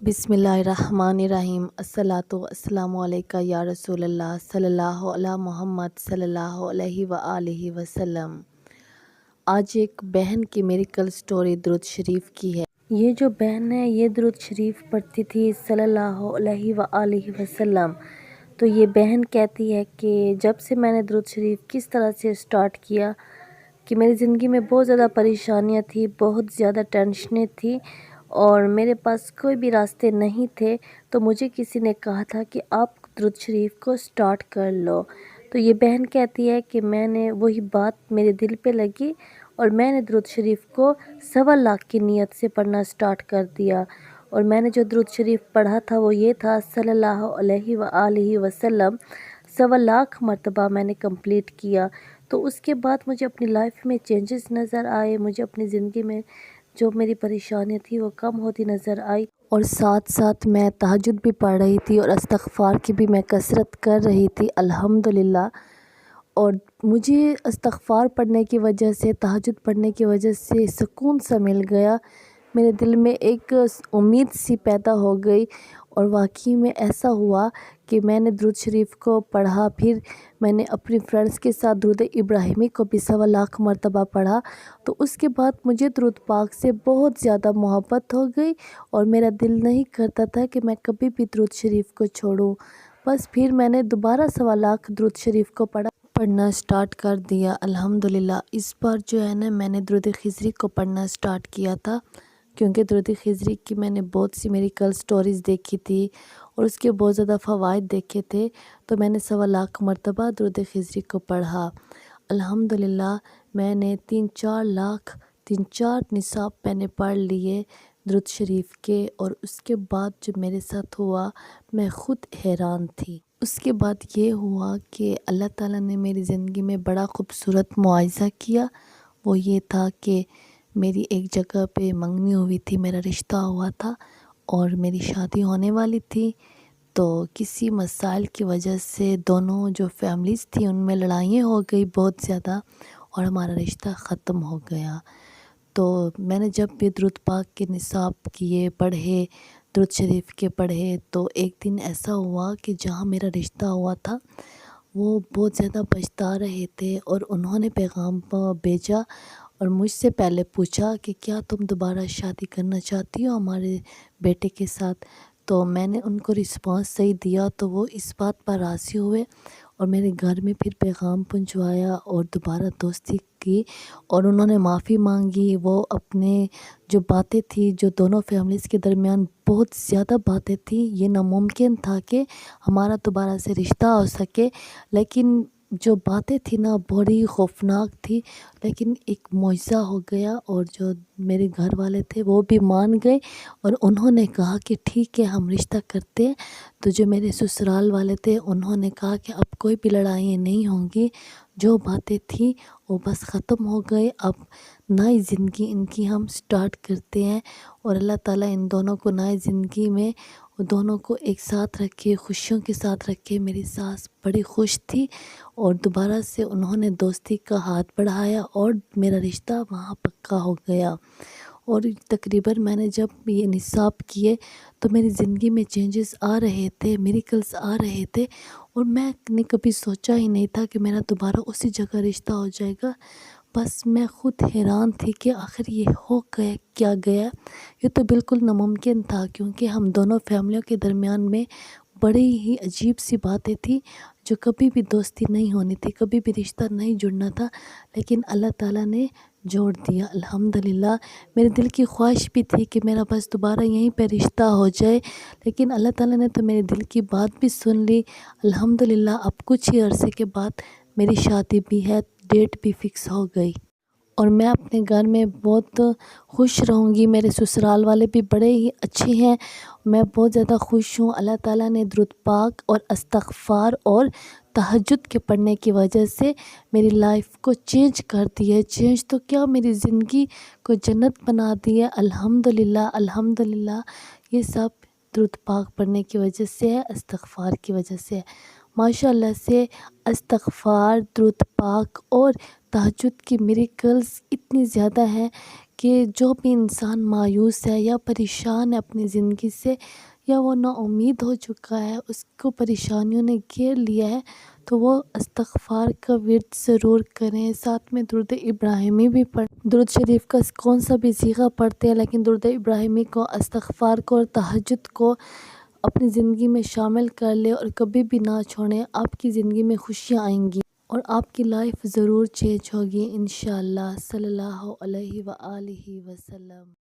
بسم اللہ الرحمن الرحیم الصلاۃ والسلام علیکہ یا رسول اللہ صلی اللہ علی محمد صلی اللہ علیہ وآلہ وسلم۔ آج ایک بہن کی میریکل سٹوری درود شریف کی ہے۔ یہ جو بہن ہے یہ درود شریف پڑھتی تھی صلی اللہ علیہ وآلہ وسلم۔ تو یہ بہن کہتی ہے کہ جب سے میں نے درود شریف کس طرح سے سٹارٹ کیا کہ میری زندگی میں بہت زیادہ پریشانیاں تھی، بہت زیادہ ٹینشنیں تھی اور میرے پاس کوئی بھی راستے نہیں تھے، تو مجھے کسی نے کہا تھا کہ آپ درود شریف کو سٹارٹ کر لو۔ تو یہ بہن کہتی ہے کہ میں نے وہی بات میرے دل پہ لگی اور میں نے درود شریف کو 1.25 کی نیت سے پڑھنا سٹارٹ کر دیا، اور میں نے جو درود شریف پڑھا تھا وہ یہ تھا صلی اللہ علیہ وآلہ وسلم 1.25 مرتبہ میں نے کمپلیٹ کیا۔ تو اس کے بعد مجھے اپنی لائف میں چینجز نظر آئے، مجھے اپنی زندگی میں جو میری پریشانیاں تھی وہ کم ہوتی نظر آئی، اور ساتھ ساتھ میں تہجد بھی پڑھ رہی تھی اور استغفار کی بھی میں کثرت کر رہی تھی الحمدللہ۔ اور مجھے استغفار پڑھنے کی وجہ سے، تہجد پڑھنے کی وجہ سے سکون سا مل گیا، میرے دل میں ایک امید سی پیدا ہو گئی، اور واقعی میں ایسا ہوا کہ میں نے درود شریف کو پڑھا، پھر میں نے اپنی فرینڈس کے ساتھ درود ابراہیمی کو بھی 1.25 مرتبہ پڑھا، تو اس کے بعد مجھے درود پاک سے بہت زیادہ محبت ہو گئی اور میرا دل نہیں کرتا تھا کہ میں کبھی بھی درود شریف کو چھوڑوں۔ بس پھر میں نے دوبارہ 1.25 درود شریف کو پڑھنا سٹارٹ کر دیا الحمدللہ۔ اس بار جو ہے نا میں نے درود خضری کو پڑھنا سٹارٹ کیا تھا، کیونکہ درود خضری کی میں نے بہت سی میریکل سٹوریز دیکھی تھی اور اس کے بہت زیادہ فوائد دیکھے تھے، تو میں نے 1.25 مرتبہ درود خضری کو پڑھا الحمدللہ۔ میں نے 3-4 نصاب میں نے پڑھ لیے درود شریف کے، اور اس کے بعد جو میرے ساتھ ہوا میں خود حیران تھی۔ اس کے بعد یہ ہوا کہ اللہ تعالیٰ نے میری زندگی میں بڑا خوبصورت معجزہ کیا، وہ یہ تھا کہ میری ایک جگہ پہ منگنی ہوئی تھی، میرا رشتہ ہوا تھا اور میری شادی ہونے والی تھی، تو کسی مسائل کی وجہ سے دونوں جو فیملیز تھی ان میں لڑائیاں ہو گئی بہت زیادہ، اور ہمارا رشتہ ختم ہو گیا۔ تو میں نے جب بھی درود پاک کے نصاب کیے، پڑھے، درود شریف کے پڑھے، تو ایک دن ایسا ہوا کہ جہاں میرا رشتہ ہوا تھا وہ بہت زیادہ پچھتا رہے تھے، اور انہوں نے پیغام بھیجا اور مجھ سے پہلے پوچھا کہ کیا تم دوبارہ شادی کرنا چاہتی ہو ہمارے بیٹے کے ساتھ؟ تو میں نے ان کو رسپانس صحیح دیا، تو وہ اس بات پر راضی ہوئے اور میرے گھر میں پھر پیغام پہنچوایا اور دوبارہ دوستی کی، اور انہوں نے معافی مانگی۔ وہ اپنے جو باتیں تھی، جو دونوں فیملیز کے درمیان بہت زیادہ باتیں تھیں، یہ ناممکن تھا کہ ہمارا دوبارہ سے رشتہ ہو سکے، لیکن جو باتیں تھیں نا بڑی خوفناک تھی، لیکن ایک معجزہ ہو گیا، اور جو میرے گھر والے تھے وہ بھی مان گئے اور انہوں نے کہا کہ ٹھیک ہے ہم رشتہ کرتے ہیں۔ تو جو میرے سسرال والے تھے انہوں نے کہا کہ اب کوئی بھی لڑائیاں نہیں ہوں گی، جو باتیں تھیں وہ بس ختم ہو گئے، اب نئی زندگی ان کی ہم سٹارٹ کرتے ہیں، اور اللہ تعالیٰ ان دونوں کو نئی زندگی میں دونوں کو ایک ساتھ رکھے، خوشیوں کے ساتھ رکھے۔ میری ساس بڑی خوش تھی اور دوبارہ سے انہوں نے دوستی کا ہاتھ بڑھایا اور میرا رشتہ وہاں پکا ہو گیا۔ اور تقریباً میں نے جب یہ نصاب کیے تو میری زندگی میں چینجز آ رہے تھے، میریکلز آ رہے تھے، اور میں نے کبھی سوچا ہی نہیں تھا کہ میرا دوبارہ اسی جگہ رشتہ ہو جائے گا۔ بس میں خود حیران تھی کہ آخر یہ ہو گیا کیا گیا، یہ تو بالکل ناممکن تھا، کیونکہ ہم دونوں فیملیوں کے درمیان میں بڑی ہی عجیب سی باتیں تھی، جو کبھی بھی دوستی نہیں ہونی تھی، کبھی بھی رشتہ نہیں جڑنا تھا، لیکن اللہ تعالیٰ نے جوڑ دیا الحمدللہ۔ میرے دل کی خواہش بھی تھی کہ میرا بس دوبارہ یہیں پہ رشتہ ہو جائے، لیکن اللہ تعالیٰ نے تو میرے دل کی بات بھی سن لی الحمدللہ۔ اب کچھ ہی عرصے کے بعد میری شادی بھی ہے، ڈیٹ بھی فکس ہو گئی، اور میں اپنے گھر میں بہت خوش رہوں گی۔ میرے سسرال والے بھی بڑے ہی اچھے ہیں، میں بہت زیادہ خوش ہوں۔ اللہ تعالیٰ نے درود پاک اور استغفار اور تہجد کے پڑھنے کی وجہ سے میری لائف کو چینج کر دی ہے، چینج تو کیا میری زندگی کو جنت بنا دی ہے الحمدللہ الحمدللہ۔ یہ سب درود پاک پڑھنے کی وجہ سے ہے، استغفار کی وجہ سے ہے، ماشاءاللہ سے۔ استغفار، درود پاک اور تہجد کی میریکلز اتنی زیادہ ہیں کہ جو بھی انسان مایوس ہے یا پریشان ہے اپنی زندگی سے، یا وہ نا امید ہو چکا ہے، اس کو پریشانیوں نے گھیر لیا ہے، تو وہ استغفار کا ورد ضرور کریں، ساتھ میں درود ابراہیمی بھی پڑھیں۔ درود شریف کا کون سا بھی صیغہ پڑھتے ہیں، لیکن درود ابراہیمی کو، استغفار کو اور تہجد کو اپنی زندگی میں شامل کر لے اور کبھی بھی نہ چھوڑیں۔ آپ کی زندگی میں خوشیاں آئیں گی اور آپ کی لائف ضرور چینج ہوگی انشاءاللہ۔ صلی اللہ علیہ وآلہ وسلم۔